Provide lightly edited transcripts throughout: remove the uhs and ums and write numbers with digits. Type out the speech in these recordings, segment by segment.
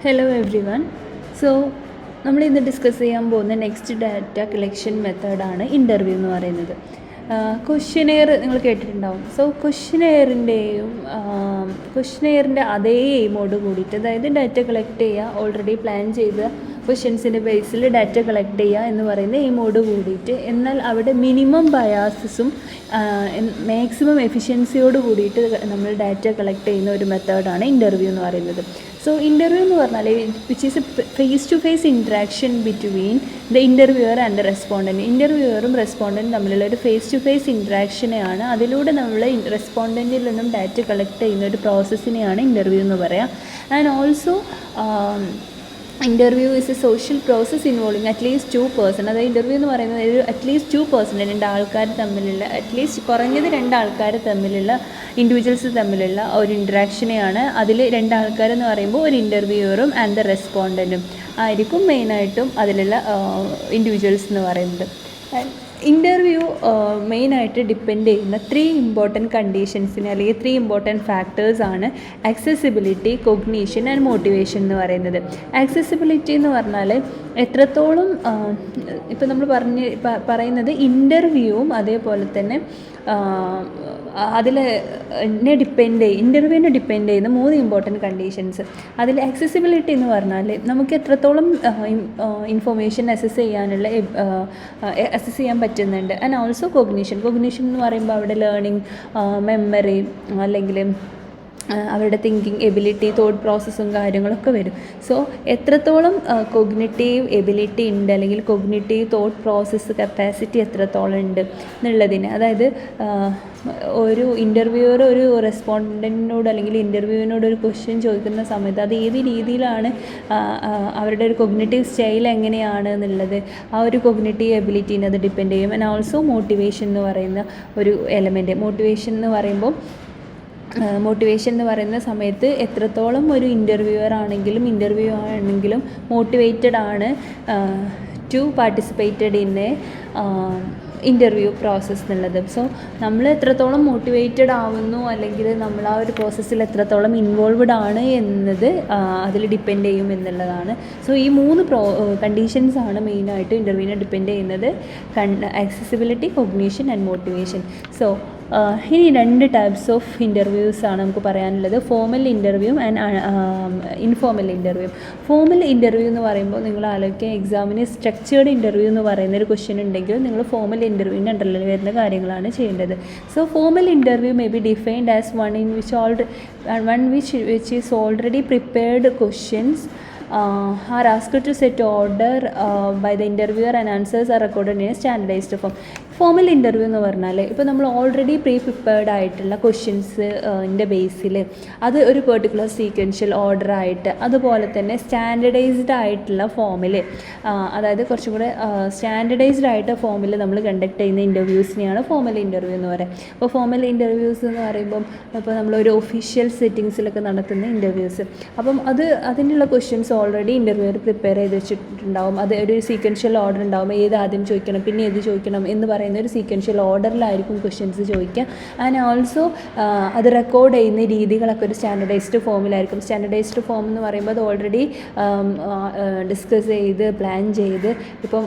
Hello every one. So നമ്മൾ ഇന്ന് discuss ചെയ്യാൻ പോകുന്ന നെക്സ്റ്റ് ഡാറ്റ കളക്ഷൻ മെത്തേഡാണ് ഇൻ്റർവ്യൂ എന്ന് പറയുന്നത്. ക്വസ്റ്റ്യനെയർ നിങ്ങൾ കേട്ടിട്ടുണ്ടാവും. സോ ക്വസ്റ്റ്യനെയറിൻ്റെ അതേ എയിമോട് കൂടിയിട്ട്, അതായത് ഡാറ്റ കളക്ട് ചെയ്യുക, ഓൾറെഡി പ്ലാൻ ചെയ്ത ക്വസ്റ്റ്യൻസിൻ്റെ ബേസിൽ ഡാറ്റ കളക്ട് ചെയ്യുക എന്ന് പറയുന്ന എയിമോട് കൂടിയിട്ട്, എന്നാൽ അവിടെ മിനിമം ബയാസസും മാക്സിമം എഫിഷ്യൻസിയോട് കൂടിയിട്ട് നമ്മൾ ഡാറ്റ കളക്ട് ചെയ്യുന്ന ഒരു മെത്തേഡാണ് ഇൻ്റർവ്യൂ എന്ന് പറയുന്നത്. സോ ഇൻ്റർവ്യൂ എന്ന് പറഞ്ഞാൽ which is a face to face interaction between the interviewer and the respondent. ഇൻ്റർവ്യൂവറും റെസ്പോണ്ടൻറ്റും തമ്മിലുള്ള ഒരു ഫേസ് ടു ഫേസ് ഇൻട്രാക്ഷനെയാണ്, അതിലൂടെ നമ്മൾ റെസ്പോണ്ടൻറ്റിൽ നിന്നും ഡാറ്റ കളക്ട് ചെയ്യുന്ന ഒരു പ്രോസസ്സിനെയാണ് ഇൻ്റർവ്യൂ എന്ന് പറയുക. And also interview is A social process involving at least 2 അതായത് ഇൻ്റർവ്യൂ എന്ന് പറയുന്നത് ഒരു അറ്റ്ലീസ്റ്റ് 2 രണ്ട് ആൾക്കാർ തമ്മിലുള്ള, അറ്റ്ലീസ്റ്റ് കുറഞ്ഞത് 2 ആൾക്കാർ തമ്മിലുള്ള, ഇൻഡിവിജ്വൽസ് തമ്മിലുള്ള ഒരു ഇൻട്രാക്ഷനെയാണ്. അതിൽ 2 ആൾക്കാരെന്ന് പറയുമ്പോൾ ഒരു ഇൻ്റർവ്യൂവറും ആൻഡ് ദ റെസ്പോണ്ടൻറ്റും ആയിരിക്കും മെയിനായിട്ടും അതിലുള്ള ഇൻഡിവിജ്വൽസ് എന്ന് പറയുന്നത്. ഇൻ്റർവ്യൂ മെയിനായിട്ട് ഡിപ്പെൻഡ് ചെയ്യുന്ന 3 ഇമ്പോർട്ടൻറ്റ് കണ്ടീഷൻസിന്, അല്ലെങ്കിൽ 3 ഇമ്പോർട്ടൻറ്റ് ഫാക്ടേഴ്സാണ് ആക്സസിബിലിറ്റി, കൊഗ്നീഷൻ ആൻഡ് മോട്ടിവേഷൻ എന്ന് പറയുന്നത്. ആക്സസിബിലിറ്റി എന്ന് പറഞ്ഞാൽ എത്രത്തോളം, ഇപ്പോൾ നമ്മൾ പറയുന്നത് ഇൻ്റർവ്യൂവും അതേപോലെ തന്നെ ഇൻ്റർവ്യൂവിനെ ഡിപ്പെൻഡ് ചെയ്യുന്ന 3 ഇമ്പോർട്ടൻറ്റ് കണ്ടീഷൻസ്. അതിൽ ആക്സസിബിലിറ്റി എന്ന് പറഞ്ഞാൽ നമുക്ക് എത്രത്തോളം ഇൻഫർമേഷൻ അസസ് ചെയ്യാൻ പറ്റുന്നുണ്ട്. ആൻഡ് ഓൾസോ കൊഗ്നീഷൻ എന്ന് പറയുമ്പോൾ അവിടെ ലേണിംഗ്, മെമ്മറി, അല്ലെങ്കിൽ അവരുടെ തിങ്കിങ് എബിലിറ്റി, തോട്ട് പ്രോസസ്സും കാര്യങ്ങളൊക്കെ വരും. സോ എത്രത്തോളം കൊഗ്നിറ്റീവ് എബിലിറ്റി ഉണ്ട്, അല്ലെങ്കിൽ കൊഗ്നിറ്റീവ് തോട്ട് പ്രോസസ്സ് കപ്പാസിറ്റി എത്രത്തോളം ഉണ്ട് എന്നുള്ളതിന്, അതായത് ഒരു ഇൻ്റർവ്യൂവർ ഒരു റെസ്പോണ്ടൻറ്റിനോട് അല്ലെങ്കിൽ ഇൻ്റർവ്യൂവിനോട് ഒരു ക്വസ്റ്റ്യൻ ചോദിക്കുന്ന സമയത്ത് അത് ഏത് രീതിയിലാണ്, അവരുടെ ഒരു കൊഗ്നിറ്റീവ് സ്റ്റൈൽ എങ്ങനെയാണ് എന്നുള്ളത്, ആ ഒരു കൊഗ്നിറ്റീവ് എബിലിറ്റീനെ അത് ഡിപ്പെൻഡ് ചെയ്യും. ആൻഡ് ഓൾസോ മോട്ടിവേഷൻ എന്ന് പറയുന്ന ഒരു എലമെൻറ്റ്. മോട്ടിവേഷൻ എന്ന് പറയുന്ന സമയത്ത് എത്രത്തോളം ഒരു ഇൻ്റർവ്യൂ ആണെങ്കിലും മോട്ടിവേറ്റഡ് ആണ് to participated in a interview process എന്നുള്ളത്. സോ നമ്മൾ എത്രത്തോളം മോട്ടിവേറ്റഡ് ആവുന്നു, അല്ലെങ്കിൽ നമ്മൾ ആ ഒരു പ്രോസസ്സിൽ എത്രത്തോളം ഇൻവോൾവ്ഡ് ആണ് എന്നത് അതിൽ ഡിപ്പെൻഡ് ചെയ്യും എന്നുള്ളതാണ്. സോ ഈ 3 കണ്ടീഷൻസാണ് മെയിനായിട്ട് ഇൻ്റർവ്യൂവിനെ ഡിപ്പെൻഡ് ചെയ്യുന്നത്: accessibility, cognition and motivation. So ഇനി 2 ടൈപ്സ് ഓഫ് ഇൻ്റർവ്യൂസാണ് നമുക്ക് പറയാനുള്ളത്: formal interview and informal interview. Formal interview എന്ന് പറയുമ്പോൾ നിങ്ങൾ ആലോചിക്കുക, എക്സാമിന് സ്ട്രക്ചേർഡ് ഇൻ്റർവ്യൂ എന്ന് പറയുന്നൊരു ക്വസ്റ്റ്യൻ ഉണ്ടെങ്കിൽ നിങ്ങൾ ഫോർമൽ ഇൻ്റർവ്യൂവിൻ്റെ അണ്ടറിൽ വരുന്ന കാര്യങ്ങളാണ് ചെയ്യേണ്ടത്. So formal interview may be defined as one which is already prepared questions are asked to set order by the interviewer and answers are recorded in a standardized form. Formal interview എന്ന് പറഞ്ഞാൽ ഇപ്പോൾ നമ്മൾ already പ്രീപ്രിപ്പേർഡ് ആയിട്ടുള്ള ക്വസ്റ്റ്യൻസിൻ്റെ ബേസിൽ അത് ഒരു particular sequential order ആയിട്ട്, അതുപോലെ തന്നെ സ്റ്റാൻഡർഡൈസ്ഡ് ആയിട്ടുള്ള ഫോമിൽ, അതായത് കുറച്ചും കൂടെ സ്റ്റാൻഡർഡൈസ്ഡ് ആയിട്ട് ഫോമിൽ നമ്മൾ കണ്ടക്ട് ചെയ്യുന്ന ഇൻ്റർവ്യൂസിനെയാണ് ഫോർമൽ ഇൻ്റർവ്യൂ എന്ന് പറയുക. അപ്പോൾ ഫോർമൽ ഇൻ്റർവ്യൂസ് എന്ന് പറയുമ്പം ഇപ്പോൾ നമ്മളൊരു ഒഫീഷ്യൽ സെറ്റിങ്സിലൊക്കെ നടത്തുന്ന ഇൻ്റർവ്യൂസ്, അപ്പം അതിനുള്ള ക്വസ്റ്റ്യൻസ് ഓൾറെഡി ഇൻ്റർവ്യൂവർ പ്രിപ്പയർ ചെയ്ത് വെച്ചിട്ടുണ്ടാവും. അത് ഒരു സീക്വൻഷ്യൽ ഓർഡർ ഉണ്ടാവും, ഏത് ആദ്യം ചോദിക്കണം പിന്നെ ഏത് ചോദിക്കണം എന്ന് പറയുന്ന ഒരു സീക്വൻഷ്യൽ ഓർഡറിലായിരിക്കും ക്വസ്റ്റ്യൻസ് ചോദിക്കുക. ആൻഡ് ഓൾസോ അത് റെക്കോർഡ് ചെയ്യുന്ന രീതികളൊക്കെ ഒരു സ്റ്റാൻഡർഡൈസ്ഡ് ഫോമിലായിരിക്കും. സ്റ്റാൻഡർഡൈസ്ഡ് ഫോം എന്ന് പറയുമ്പോൾ അത് ഓൾറെഡി ഡിസ്കസ് ചെയ്ത് പ്ലാൻ ചെയ്ത്, ഇപ്പം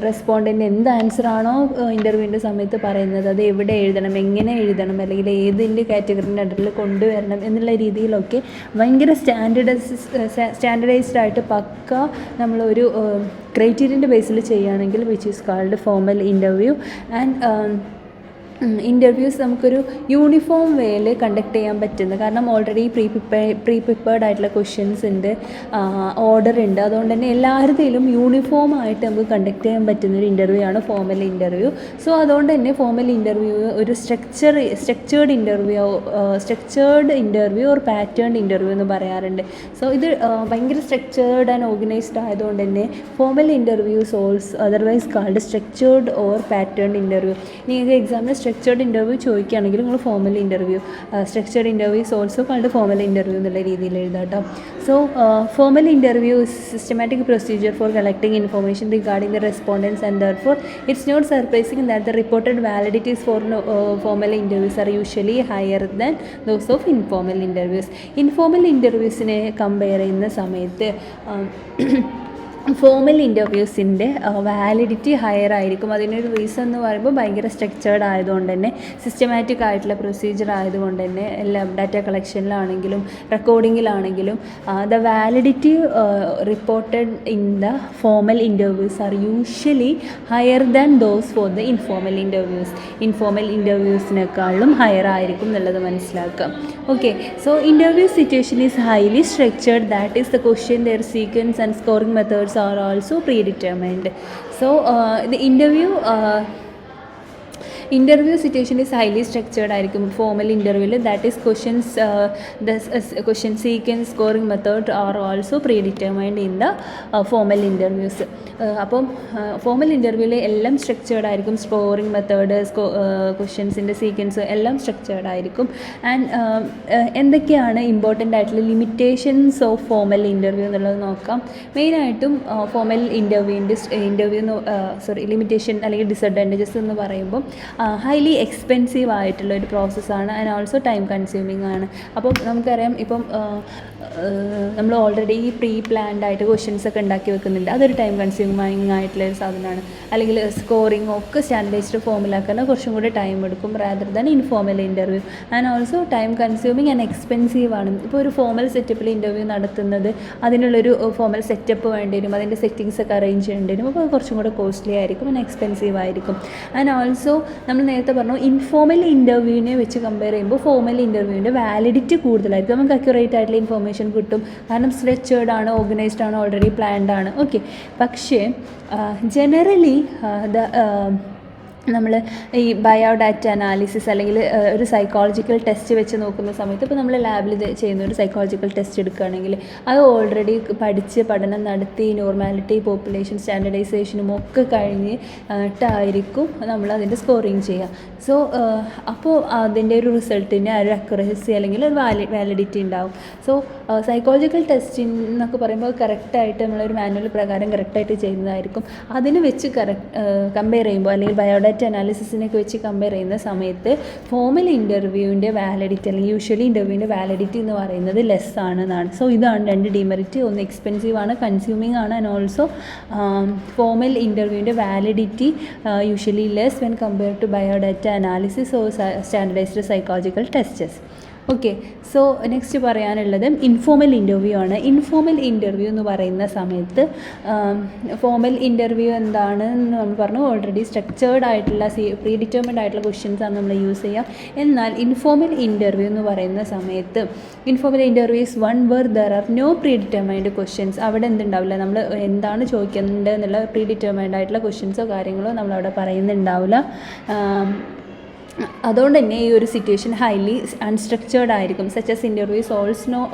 റെസ്പോണ്ടൻ്റ് എന്ത് ആൻസറാണോ ഇൻ്റർവ്യൂവിൻ്റെ സമയത്ത് പറയുന്നത് അത് എവിടെ എഴുതണം, എങ്ങനെ എഴുതണം, അല്ലെങ്കിൽ ഏതിൻ്റെ കാറ്റഗറിൻ്റെ അണ്ടറിൽ കൊണ്ടുവരണം എന്നുള്ള രീതിയിലൊക്കെ ഭയങ്കര സ്റ്റാൻഡർഡൈസ്ഡ് ആയിട്ട് പക്ക നമ്മളൊരു ക്രൈറ്റീരിയൻ്റെ ബേസിൽ ചെയ്യുകയാണെങ്കിൽ which is called formal interview. And interviews നമുക്കൊരു യൂണിഫോം വേയിൽ കണ്ടക്ട് ചെയ്യാൻ പറ്റുന്നത്, കാരണം ഓൾറെഡി പ്രീപ്രിപ്പേർഡ് ആയിട്ടുള്ള ക്വസ്റ്റ്യൻസ് ഉണ്ട്, ഓർഡർ ഉണ്ട്. അതുകൊണ്ട് തന്നെ എല്ലാവരുടെയും യൂണിഫോം ആയിട്ട് നമുക്ക് കണ്ടക്ട് ചെയ്യാൻ പറ്റുന്നൊരു ഇൻ്റർവ്യൂ ആണ് ഫോർമൽ ഇൻ്റർവ്യൂ. സോ അതുകൊണ്ട് തന്നെ ഫോർമൽ ഇൻ്റർവ്യൂ ഒരു structured interview or patterned interview എന്ന് പറയാറുണ്ട്. സോ ഇത് ഭയങ്കര സ്ട്രക്ചേർഡ് ആൻഡ് ഓർഗനൈസ്ഡ് ആയതുകൊണ്ട് തന്നെ formal interviews also otherwise called structured or patterned interview. നിങ്ങൾക്ക് എക്സാമിന് സ്ട്രക്ചേർഡ് ഇൻ്റർവ്യൂ ചോദിക്കുകയാണെങ്കിൽ നിങ്ങൾ formal interview, structured interview is also called formal interview എന്നുള്ള രീതിയിൽ എഴുതാം കേട്ടോ. So formal interview is systematic procedure for collecting information regarding the respondents and therefore it's not surprising that the reported validities for formal interviews are usually higher than those of informal interviews. Informal ഇൻ്റർവ്യൂസിനെ compare ചെയ്യുന്ന സമയത്ത് formal ഇൻ്റർവ്യൂസിൻ്റെ validity higher ആയിരിക്കും. അതിനൊരു reason എന്ന് പറയുമ്പോൾ ഭയങ്കര structured ആയതുകൊണ്ട് തന്നെ, സിസ്റ്റമാറ്റിക് ആയിട്ടുള്ള പ്രൊസീജിയർ ആയതുകൊണ്ട് തന്നെ, എല്ലാം ഡാറ്റ കളക്ഷനിലാണെങ്കിലും റെക്കോർഡിങ്ങിലാണെങ്കിലും the validity reported in the formal interviews are usually higher than those for the informal interviews. Informal ഇൻ്റർവ്യൂസിനേക്കാളും ഹയർ ആയിരിക്കും എന്നുള്ളത് മനസ്സിലാക്കാം. Okay, so interview situation is highly structured. That is the question, their sequence and scoring methods are also predetermined. So the interview situation is highly structured ആയിരിക്കും formal ഇൻ്റർവ്യൂവിൽ. That is question sequence, scoring method are also predetermined in the formal interviews. അപ്പം formal ഇൻ്റർവ്യൂവിൽ എല്ലാം structured ആയിരിക്കും. Scoring method, ക്വസ്റ്റ്യൻസിൻ്റെ sequence എല്ലാം structured ആയിരിക്കും. And എന്തൊക്കെയാണ് important ആയിട്ടുള്ള ലിമിറ്റേഷൻസ് ഓഫ് ഫോമൽ ഇൻ്റർവ്യൂ എന്നുള്ളത് നോക്കാം. മെയിനായിട്ടും ഫോമൽ ലിമിറ്റേഷൻ അല്ലെങ്കിൽ ഡിസഡ്വാൻറ്റേജസ് എന്ന് പറയുമ്പോൾ ഹൈലി എക്സ്പെൻസീവ് ആയിട്ടുള്ള ഒരു പ്രോസസ്സാണ് ആൻഡ് ഓൾസോ ടൈം കൺസ്യൂമിങ് ആണ്. അപ്പം നമുക്കറിയാം, ഇപ്പം നമ്മൾ ഓൾറെഡി പ്രീ പ്ലാൻഡ് ആയിട്ട് ക്വസ്റ്റ്യൻസ് ഒക്കെ ഉണ്ടാക്കി വെക്കുന്നുണ്ട്. അതൊരു ടൈം കൺസ്യൂമിങ് ആയിട്ടുള്ള ഒരു സാധനമാണ്. അല്ലെങ്കിൽ സ്കോറിംഗ് ഒക്കെ സ്റ്റാൻഡേർഡൈസ്ഡ് ഫോമിലാക്കാൻ കുറച്ചും കൂടി ടൈം എടുക്കും rather than informal interview. And also time consuming and expensive ആണ്. ഇപ്പോൾ ഒരു ഫോമൽ സെറ്റപ്പിൽ ഇൻ്റർവ്യൂ നടത്തുന്നത് അതിനുള്ളൊരു ഫോമൽ സെറ്റപ്പ് വേണ്ടി വരും, അതിൻ്റെ സെറ്റിങ്സ് ഒക്കെ അറേഞ്ച് ചെയ്യേണ്ടി വരും. അപ്പോൾ കുറച്ചും കൂടെ കോസ്റ്റ്ലി ആയിരിക്കും ആൻഡ് എക്സ്പെൻസീവ് ആയിരിക്കും. ആൻഡ് ഓൾസോ നമ്മൾ നേരത്തെ പറഞ്ഞു, ഇൻഫോമൽ ഇൻ്റർവ്യൂവിനെ വെച്ച് കമ്പയർ ചെയ്യുമ്പോൾ ഫോമൽ ഇൻ്റർവ്യൂവിൻ്റെ വാലിഡിറ്റി കൂടുതലായിരിക്കും. നമുക്ക് അക്യുറേറ്റ് ആയിട്ടുള്ള ഇൻഫോർമേഷൻ കിട്ടും, കാരണം സ്ട്രക്ചേർഡ് ആണ്, ഓർഗനൈസ്ഡ് ആണ്, ഓൾറെഡി പ്ലാൻഡ് ആണ്. ഓക്കെ, പക്ഷേ ജനറലി നമ്മൾ ഈ ബയോഡാറ്റ അനാലിസിസ് അല്ലെങ്കിൽ ഒരു സൈക്കോളജിക്കൽ ടെസ്റ്റ് വെച്ച് നോക്കുന്ന സമയത്ത്, ഇപ്പോൾ നമ്മൾ ലാബിൽ ചെയ്യുന്ന ഒരു സൈക്കോളജിക്കൽ ടെസ്റ്റ് എടുക്കുകയാണെങ്കിൽ അത് ഓൾറെഡി പഠനം നടത്തി നോർമാലിറ്റി, പോപ്പുലേഷൻ സ്റ്റാൻഡർഡൈസേഷനും ഒക്കെ കഴിഞ്ഞിട്ടായിരിക്കും നമ്മൾ അതിൻ്റെ സ്കോറിങ് ചെയ്യുക. സോ അപ്പോൾ അതിൻ്റെ ഒരു റിസൾട്ടിന് ഒരു അക്യുറസി അല്ലെങ്കിൽ ഒരു വാലിഡിറ്റി ഉണ്ടാവും. സോ സൈക്കോളജിക്കൽ ടെസ്റ്റിംഗ് എന്നൊക്കെ പറയുമ്പോൾ കറക്റ്റായിട്ട് നമ്മളൊരു മാനുവൽ പ്രകാരം കറക്റ്റായിട്ട് ചെയ്യുന്നതായിരിക്കും. അതിന് വെച്ച് കമ്പയർ ചെയ്യുമ്പോൾ അല്ലെങ്കിൽ ബയോഡാറ്റ അനാലിസിസിനൊക്കെ വെച്ച് കമ്പയർ ചെയ്യുന്ന സമയത്ത് ഫോമൽ ഇൻ്റർവ്യൂവിൻ്റെ വാലിഡിറ്റി അല്ലെങ്കിൽ യൂഷ്വലി ഇൻ്റർവ്യൂവിൻ്റെ വാലിഡിറ്റി എന്ന് പറയുന്നത് ലെസ് ആണെന്നാണ്. സോ ഇതാണ് രണ്ട് ഡിമെറിറ്റ്. ഒന്ന് എക്സ്പെൻസീവ് ആണ്, കൺസ്യൂമിങ് ആണ്, ആൻഡ് ഓൾസോ ഫോമൽ ഇൻ്റർവ്യൂവിൻ്റെ validity usually less when compare to biodata analysis or standardised psychological tests. Okay, so next പറയാനുള്ളത് ഇൻഫോമൽ ഇൻ്റർവ്യൂ ആണ്. ഇൻഫോമൽ ഇൻ്റർവ്യൂ എന്ന് പറയുന്ന സമയത്ത് ഫോമൽ ഇൻ്റർവ്യൂ എന്താണെന്ന് നമ്മൾ പറഞ്ഞു, ഓൾറെഡി സ്ട്രക്ചേർഡ് ആയിട്ടുള്ള പ്രീ ഡിറ്റർമിൻഡ് ആയിട്ടുള്ള ക്വസ്റ്റ്യൻസാണ് നമ്മൾ യൂസ് ചെയ്യുക. എന്നാൽ ഇൻഫോമൽ ഇൻ്റർവ്യൂ എന്ന് പറയുന്ന സമയത്ത് informal interview is one where there are no predetermined questions. അവിടെ എന്തുണ്ടാവില്ല, നമ്മൾ എന്താണ് ചോദിക്കേണ്ടത് എന്നുള്ള പ്രീ ഡിറ്റർമൈൻഡ് ആയിട്ടുള്ള ക്വസ്റ്റ്യൻസോ കാര്യങ്ങളോ നമ്മളവിടെ പറയുന്നുണ്ടാവില്ല. അതുകൊണ്ട് തന്നെ ഈ ഒരു സിറ്റുവേഷൻ ഹൈലി അൺസ്ട്രക്ചേർഡ് ആയിരിക്കും. Such as interviews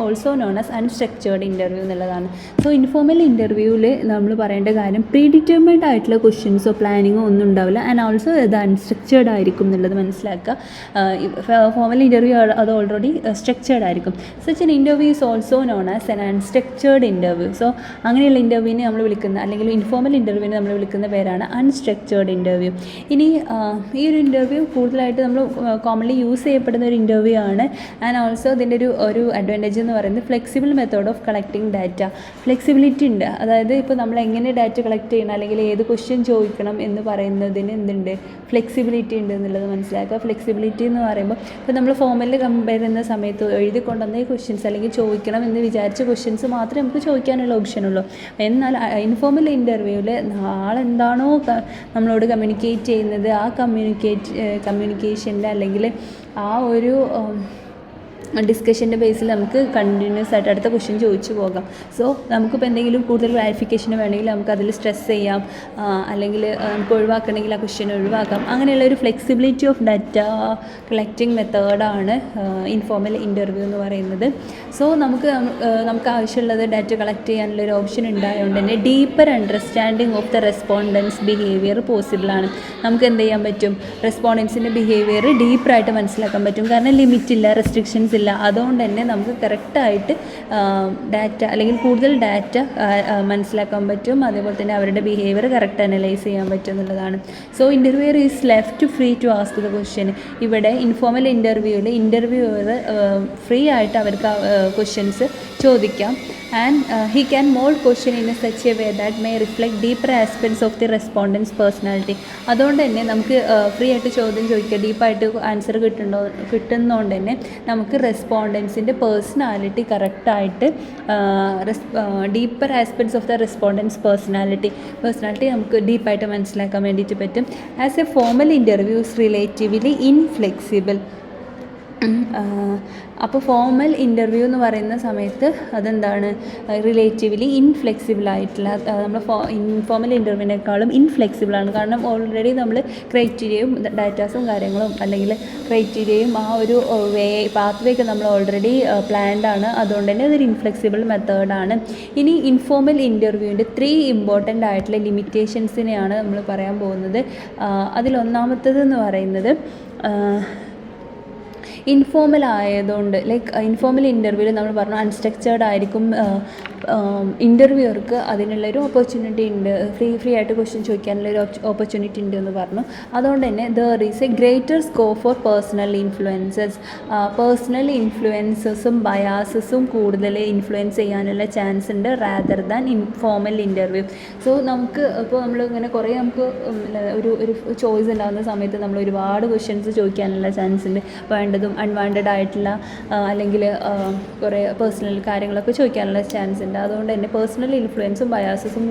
also known as unstructured interview എന്നുള്ളതാണ്. സോ ഇൻഫോമൽ ഇൻ്റർവ്യൂവിൽ നമ്മൾ പറയേണ്ട കാര്യം പ്രീ ഡിറ്റർമൈൻഡ് ആയിട്ടുള്ള ക്വസ്റ്റ്യൻസോ പ്ലാനിങ്ങോ ഒന്നും ഉണ്ടാവില്ല. ആൻഡ് ഓൾസോ ഇത് അൺസ്ട്രക്ചേർഡ് ആയിരിക്കും എന്നുള്ളത് മനസ്സിലാക്കുക. ഫോമൽ ഇൻ്റർവ്യൂ അത് ഓൾറെഡി സ്ട്രക്ചേർഡ് ആയിരിക്കും. Such an interview is also known as an unstructured interview. So അങ്ങനെയുള്ള ഇൻ്റർവ്യൂവിനെ നമ്മൾ വിളിക്കുന്ന, അല്ലെങ്കിൽ ഇൻഫോമൽ ഇൻ്റർവ്യൂവിനെ നമ്മൾ വിളിക്കുന്ന പേരാണ് അൺസ്ട്രക്ചേർഡ് ഇൻ്റർവ്യൂ. ഇനി ഈ ഒരു ഇൻ്റർവ്യൂ കൂടുതലായിട്ട് നമ്മൾ കോമൺലി യൂസ് ചെയ്യപ്പെടുന്ന ഒരു ഇൻ്റർവ്യൂ ആണ്. ആൻഡ് ഓൾസോ ഇതിൻ്റെ ഒരു അഡ്വാൻറ്റേജ് എന്ന് പറയുന്നത് flexible method of collecting data. Flexibility ഉണ്ട്. അതായത് ഇപ്പോൾ നമ്മൾ എങ്ങനെ ഡാറ്റ കളക്ട് ചെയ്യണം അല്ലെങ്കിൽ ഏത് ക്വസ്റ്റ്യൻ ചോദിക്കണം എന്ന് പറയുന്നതിന് എന്തുണ്ട്, ഫ്ലെക്സിബിലിറ്റി ഉണ്ട് എന്നുള്ളത് മനസ്സിലാക്കുക. ഫ്ലെക്സിബിലിറ്റി എന്ന് പറയുമ്പോൾ ഇപ്പോൾ നമ്മൾ ഫോമലിൽ കമ്പയർ ചെയ്യുന്ന സമയത്ത് എഴുതി കൊണ്ടുവന്ന ഈ ക്വസ്റ്റ്യൻസ് അല്ലെങ്കിൽ ചോദിക്കണം എന്ന് വിചാരിച്ച ക്വസ്റ്റ്യൻസ് മാത്രമേ നമുക്ക് ചോദിക്കാനുള്ള ഓപ്ഷനുള്ളൂ. എന്നാൽ ഇൻഫോമൽ ഇൻ്റർവ്യൂവിൽ ആളെന്താണോ നമ്മളോട് കമ്മ്യൂണിക്കേറ്റ് ചെയ്യുന്നത് ആ കമ്മ്യൂണിക്കേഷൻ്റെ അല്ലെങ്കിൽ ആ ഒരു ഡിസ്കഷൻ്റെ ബേസിൽ നമുക്ക് കണ്ടിന്യൂസ് ആയിട്ട് അടുത്ത ക്വസ്റ്റ്യൻ ചോദിച്ചു പോകാം. സോ നമുക്കിപ്പോൾ എന്തെങ്കിലും കൂടുതൽ ക്ലാരിഫിക്കേഷൻ വേണമെങ്കിൽ നമുക്ക് അതിൽ സ്ട്രെസ് ചെയ്യാം, അല്ലെങ്കിൽ നമുക്ക് ഒഴിവാക്കണമെങ്കിൽ ആ ക്വസ്റ്റ്യൻ ഒഴിവാക്കാം. അങ്ങനെയുള്ള ഒരു ഫ്ലെക്സിബിലിറ്റി ഓഫ് ഡാറ്റ കളക്റ്റിംഗ് മെത്തേഡാണ് ഇൻഫോർമൽ ഇൻ്റർവ്യൂ എന്ന് പറയുന്നത്. സോ നമുക്ക് ആവശ്യമുള്ളത് ഡാറ്റ കളക്ട് ചെയ്യാനുള്ളൊരു ഓപ്ഷൻ ഉണ്ടായതുകൊണ്ട് തന്നെ deeper understanding of the respondents behaviour പോസിബിളാണ്. നമുക്ക് എന്ത് ചെയ്യാൻ പറ്റും? റെസ്പോണ്ടൻസിൻ്റെ ബിഹേവിയർ ഡീപ്പറായിട്ട് മനസ്സിലാക്കാൻ പറ്റും. കാരണം ലിമിറ്റില്ല, റെസ്ട്രിക്ഷൻസ് ഇല്ല. അതുകൊണ്ട് തന്നെ നമുക്ക് കറക്റ്റായിട്ട് ഡാറ്റ അല്ലെങ്കിൽ കൂടുതൽ ഡാറ്റ മനസ്സിലാക്കാൻ പറ്റും. അതേപോലെ തന്നെ അവരുടെ ബിഹേവിയർ കറക്റ്റ് അനലൈസ് ചെയ്യാൻ പറ്റും എന്നുള്ളതാണ്. So interviewer is left free to ask the question. ഇവിടെ ഇൻഫോർമൽ ഇൻ്റർവ്യൂവിൽ ഇൻ്റർവ്യൂവർ ഫ്രീ ആയിട്ട് അവർക്ക് ക്വസ്റ്റ്യൻസ് ചോദിക്കാം. And he can mould question in a such a way that may reflect deeper aspects of the respondent's personality. അതുകൊണ്ട് തന്നെ നമുക്ക് free ആയിട്ട് ചോദ്യം ചോദിക്കുക, ഡീപ്പായിട്ട് ആൻസർ കിട്ടുന്നതുകൊണ്ട് തന്നെ നമുക്ക് റെസ്പോണ്ടൻസിൻ്റെ പേഴ്സണാലിറ്റി കറക്റ്റായിട്ട് deeper aspects of the respondents personality നമുക്ക് ഡീപ്പായിട്ട് മനസ്സിലാക്കാൻ വേണ്ടിയിട്ട് പറ്റും. As A formal interview is relatively inflexible. അപ്പോൾ ഫോർമൽ ഇൻ്റർവ്യൂ എന്ന് പറയുന്ന സമയത്ത് അതെന്താണ്? റിലേറ്റീവ്ലി ഇൻഫ്ലെക്സിബിൾ ആയിട്ടുള്ള, നമ്മൾ ഇൻഫോർമൽ ഇൻ്റർവ്യൂവിനേക്കാളും ഇൻഫ്ലെക്സിബിളാണ്. കാരണം ഓൾറെഡി നമ്മൾ ക്രൈറ്റീരിയയും ഡാറ്റാസും കാര്യങ്ങളും അല്ലെങ്കിൽ ക്രൈറ്റീരിയയും ആ ഒരു പാത്ത് വേ ഒക്കെ നമ്മൾ ഓൾറെഡി പ്ലാൻഡ് ആണ്. അതുകൊണ്ട് തന്നെ അതൊരു ഇൻഫ്ലെക്സിബിൾ മെത്തേഡാണ്. ഇനി ഇൻഫോർമൽ ഇൻ്റർവ്യൂവിൻ്റെ 3 ഇമ്പോർട്ടൻ്റ് ആയിട്ടുള്ള ലിമിറ്റേഷൻസിനെയാണ് നമ്മൾ പറയാൻ പോകുന്നത്. അതിലൊന്നാമത്തേത് എന്ന് പറയുന്നത് ഇൻഫോർമൽ ആയതുകൊണ്ട്, ലൈക്ക് ഇൻഫോർമൽ ഇൻ്റർവ്യൂവിൽ നമ്മൾ പറഞ്ഞു അൺസ്ട്രക്ചേർഡ് ആയിരിക്കും. ഇൻ്റർവ്യൂവർക്ക് അതിനുള്ളൊരു ഓപ്പർച്യൂണിറ്റി ഉണ്ട്, ഫ്രീ ആയിട്ട് ക്വസ്റ്റ്യൻ ചോദിക്കാനുള്ളൊരു ഓപ്പർച്യൂണിറ്റി ഉണ്ട് എന്ന് പറഞ്ഞു. അതുകൊണ്ട് തന്നെ there is a greater scope for personal ഇൻഫ്ലുവൻസസും ബയാസസും കൂടുതൽ ഇൻഫ്ലുവൻസ് ചെയ്യാനുള്ള ചാൻസ് ഉണ്ട് rather than informal interview. So നമുക്ക് ഇപ്പോൾ നമ്മളിങ്ങനെ കുറേ നമുക്ക് ഒരു ചോയ്സ് ഉണ്ടാകുന്ന സമയത്ത് നമ്മൾ ഒരുപാട് ക്വസ്റ്റ്യൻസ് ചോദിക്കാനുള്ള ചാൻസ് ഉണ്ട്. വേണ്ടതും അൺവാണ്ടഡ് ആയിട്ടുള്ള അല്ലെങ്കിൽ കുറേ പേഴ്സണൽ കാര്യങ്ങളൊക്കെ ചോദിക്കാനുള്ള ചാൻസ് ഉണ്ട്. അതുകൊണ്ട് തന്നെ പേഴ്സണൽ ഇൻഫ്ലുവൻസും ബയാസസും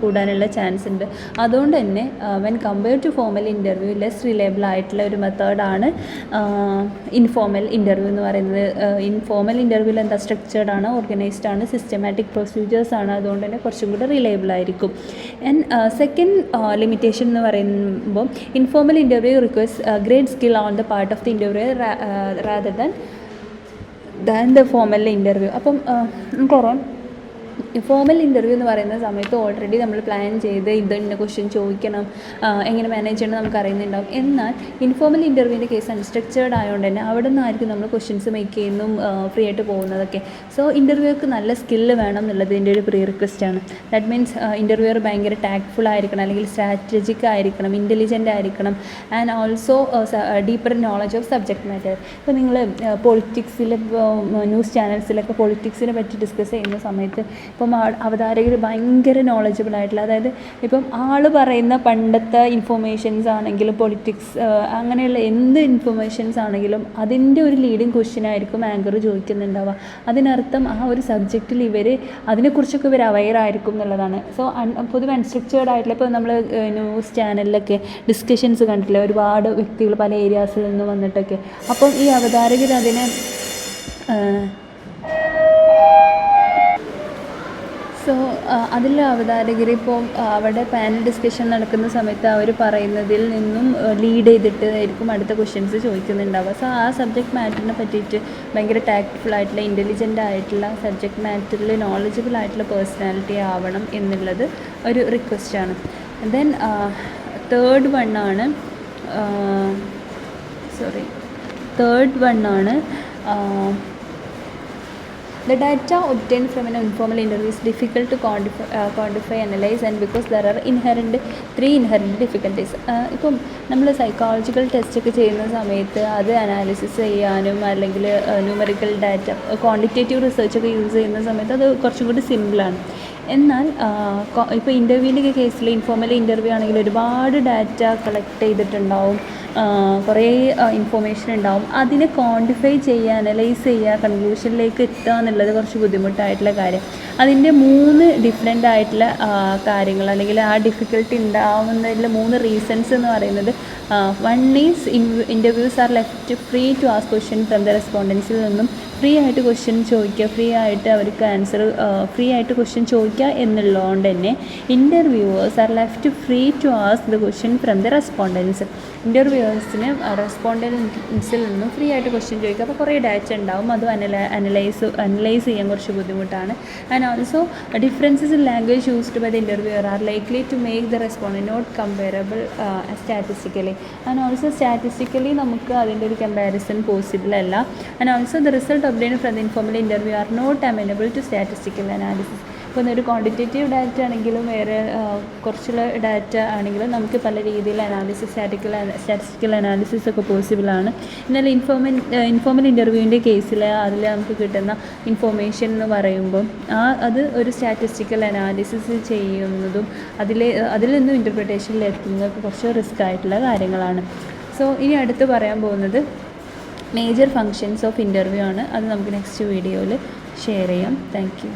കൂടാനുള്ള ചാൻസ് ഉണ്ട്. അതുകൊണ്ട് തന്നെ when compared to formal interview less reliable ആയിട്ടുള്ള ഒരു മെത്തേഡാണ് ഇൻഫോർമൽ ഇൻ്റർവ്യൂ എന്ന് പറയുന്നത്. ഇൻഫോർമൽ ഇൻ്റർവ്യൂവിൽ എന്താ സ്ട്രക്ചേർഡ് ആണ്, ഓർഗനൈസ്ഡ് ആണ്, സിസ്റ്റമാറ്റിക് പ്രൊസീജിയേഴ്സ് ആണ്. അതുകൊണ്ട് തന്നെ കുറച്ചും കൂടെ റിലയബിൾ ആയിരിക്കും. ആൻഡ് സെക്കൻഡ് ലിമിറ്റേഷൻ എന്ന് പറയുമ്പോൾ informal interview requires great skill on the part of the interview rather than the formal interview. അപ്പം നമുക്കറിയാം ഫോർമൽ ഇൻ്റർവ്യൂ എന്ന് പറയുന്ന സമയത്ത് ഓൾറെഡി നമ്മൾ പ്ലാൻ ചെയ്ത് ഇന്ന ക്വസ്റ്റ്യൻ ചോദിക്കണം, എങ്ങനെ മാനേജ് ചെയ്യണം നമുക്ക് അറിയുന്നുണ്ടാവും. എന്നാൽ ഇൻഫോർമൽ ഇൻ്റർവ്യൂവിൻ്റെ കേസ് അൺസ്ട്രക്ചേർഡ് ആയതുകൊണ്ട് തന്നെ അവിടെ നിന്നായിരിക്കും നമ്മൾ ക്വസ്റ്റ്യൻസ് മേക്ക് ചെയ്യുന്നതും ഫ്രീ ആയിട്ട് പോകുന്നതൊക്കെ. സോ ഇൻ്റർവ്യൂക്ക് നല്ല സ്കില്ല് വേണം എന്നുള്ളത് ഇതിൻ്റെ ഒരു പ്രീ റിക്വസ്റ്റ് ആണ്. ദാറ്റ് മീൻസ് ഇൻ്റർവ്യൂവർ ഭയങ്കര ടാക്ട്ഫുൾ ആയിരിക്കണം, അല്ലെങ്കിൽ സ്ട്രാറ്റജിക് ആയിരിക്കണം, ഇൻ്റലിജൻ്റ് ആയിരിക്കണം, and also deeper knowledge of subject matter. ഇപ്പോൾ നിങ്ങൾ പൊളിറ്റിക്സിൽ ന്യൂസ് ചാനൽസിലൊക്കെ പൊളിറ്റിക്സിനെ പറ്റി ഡിസ്കസ് ചെയ്യുന്ന സമയത്ത് ഇപ്പം അവതാരകർ ഭയങ്കര നോളജബിൾ ആയിട്ടുള്ള, അതായത് ഇപ്പം ആൾ പറയുന്ന പണ്ടത്തെ ഇൻഫോർമേഷൻസ് ആണെങ്കിലും പൊളിറ്റിക്സ് അങ്ങനെയുള്ള എന്ത് ഇൻഫർമേഷൻസ് ആണെങ്കിലും അതിൻ്റെ ഒരു ലീഡിങ് ക്വസ്റ്റ്യൻ ആയിരിക്കും ആങ്കർ ചോദിക്കുന്നുണ്ടാവുക. അതിനർത്ഥം ആ ഒരു സബ്ജക്റ്റിൽ അതിനെക്കുറിച്ചൊക്കെ ഇവർ അവെയർ ആയിരിക്കും എന്നുള്ളതാണ്. സോ പൊതുവെ അൺസ്ട്രക്ചേർഡ് ആയിട്ടുള്ള, ഇപ്പോൾ നമ്മൾ ന്യൂസ് ചാനലിലൊക്കെ ഡിസ്കഷൻസ് കണ്ടില്ല, ഒരുപാട് വ്യക്തികൾ പല ഏരിയാസിൽ നിന്ന് വന്നിട്ടൊക്കെ. അപ്പം ഈ അവതാരകർ അതിനെ സോ അതിൽ അവതാരകർ ഇപ്പോൾ അവിടെ പാനൽ ഡിസ്കഷൻ നടക്കുന്ന സമയത്ത് അവർ പറയുന്നതിൽ നിന്നും ലീഡ് ചെയ്തിട്ട് ആയിരിക്കും അടുത്ത ക്വസ്റ്റ്യൻസ് ചോദിക്കുന്നുണ്ടാവുക. സോ ആ സബ്ജക്റ്റ് മാറ്ററിനെ പറ്റിയിട്ട് ഭയങ്കര ടാക്ട്ഫുൾ ആയിട്ടുള്ള, ഇൻ്റലിജൻ്റ് ആയിട്ടുള്ള, സബ്ജക്റ്റ് മാറ്ററിൽ നോളജബിൾ ആയിട്ടുള്ള പേഴ്സണാലിറ്റി ആവണം എന്നുള്ളത് ഒരു റിക്വസ്റ്റാണ്. ദെൻ തേർഡ് വൺ ആണ് the data obtained from an informal interview is difficult to quantify, analyze, and because there are three inherent difficulties. ഇപ്പം നമ്മൾ സൈക്കോളജിക്കൽ ടെസ്റ്റൊക്കെ ചെയ്യുന്ന സമയത്ത് അത് അനാലിസിസ് ചെയ്യാനും അല്ലെങ്കിൽ ന്യൂമറിക്കൽ ഡാറ്റ ക്വാണ്ടിറ്റേറ്റീവ് റിസർച്ചൊക്കെ യൂസ് ചെയ്യുന്ന സമയത്ത് അത് കുറച്ചും കൂടി സിമ്പിളാണ്. എന്നാൽ ഇപ്പോൾ ഇൻ്റർവ്യൂവിൻ്റെ കേസിൽ ഇൻഫോർമൽ ഇൻ്റർവ്യൂ ആണെങ്കിൽ ഒരുപാട് ഡാറ്റ കളക്ട് ചെയ്തിട്ടുണ്ടാവും, കുറേ ഇൻഫോർമേഷൻ ഉണ്ടാവും. അതിനെ ക്വാണ്ടിഫൈ ചെയ്യുക, അനലൈസ് ചെയ്യുക, കൺക്ലൂഷനിലേക്ക് എത്തുക എന്നുള്ളത് കുറച്ച് ബുദ്ധിമുട്ടായിട്ടുള്ള കാര്യം. അതിൻ്റെ 3 ഡിഫറെൻ്റ് ആയിട്ടുള്ള കാര്യങ്ങൾ, അല്ലെങ്കിൽ ആ ഡിഫിക്കൽട്ടി ഉണ്ടാവുന്നതിൽ 3 റീസൺസ് എന്ന് പറയുന്നത്, one is interviews are left free to ask question from the റെസ്പോണ്ടൻസിൽ നിന്നും ഫ്രീ ആയിട്ട് ക്വസ്റ്റ്യൻ ചോദിക്കുക, ഫ്രീ ആയിട്ട് അവർക്ക് ആൻസർ ഫ്രീ ആയിട്ട് ക്വസ്റ്റ്യൻ ചോദിക്കുക എന്നുള്ളതുകൊണ്ട് തന്നെ interviewers are left free to ask the question from the respondents. ഇൻ്റർവ്യൂവേഴ്സിന് റെസ്പോണ്ടൻസിൽ നിന്നും ഫ്രീ ആയിട്ട് ക്വസ്റ്റ്യൻ ചോദിക്കുക. അപ്പോൾ കുറേ ഡാറ്റ ഉണ്ടാവും, അതും അനലൈസ് ചെയ്യാൻ കുറച്ച് ബുദ്ധിമുട്ടാണ്. And also differences in language used by the interviewer are likely to make the respondent not comparable statistically. And also statistically നമുക്ക് അതിൻ്റെ ഒരു കമ്പാരിസൺ പോസിബിൾ അല്ല. And also the result obtained from the informal interview are not amenable to statistical analysis. ഇപ്പോൾ ഒരു quantitative data ആണെങ്കിലും വേറെ കുറച്ചുള്ള data ആണെങ്കിലും നമുക്ക് പല രീതിയിൽ സ്റ്റാറ്റിസ്റ്റിക്കൽ അനാലിസിസ് ഒക്കെ പോസിബിളാണ്. എന്നാൽ ഇൻഫോർമൽ ഇൻ്റർവ്യൂവിൻ്റെ കേസിൽ അതിൽ നമുക്ക് കിട്ടുന്ന ഇൻഫോർമേഷൻ എന്ന് പറയുമ്പം അത് ഒരു സ്റ്റാറ്റിസ്റ്റിക്കൽ അനാലിസിസ് ചെയ്യുന്നതും അതിൽ നിന്നും ഇൻ്റർപ്രിട്ടേഷനിൽ എത്തുന്നതൊക്കെ കുറച്ച് റിസ്ക് ആയിട്ടുള്ള കാര്യങ്ങളാണ്. സോ ഇനി അടുത്ത് പറയാൻ പോകുന്നത് മേജർ ഫങ്ഷൻസ് ഓഫ് ഇൻ്റർവ്യൂ ആണ്. അത് നമുക്ക് നെക്സ്റ്റ് വീഡിയോയിൽ ഷെയർ ചെയ്യാം. Thank you.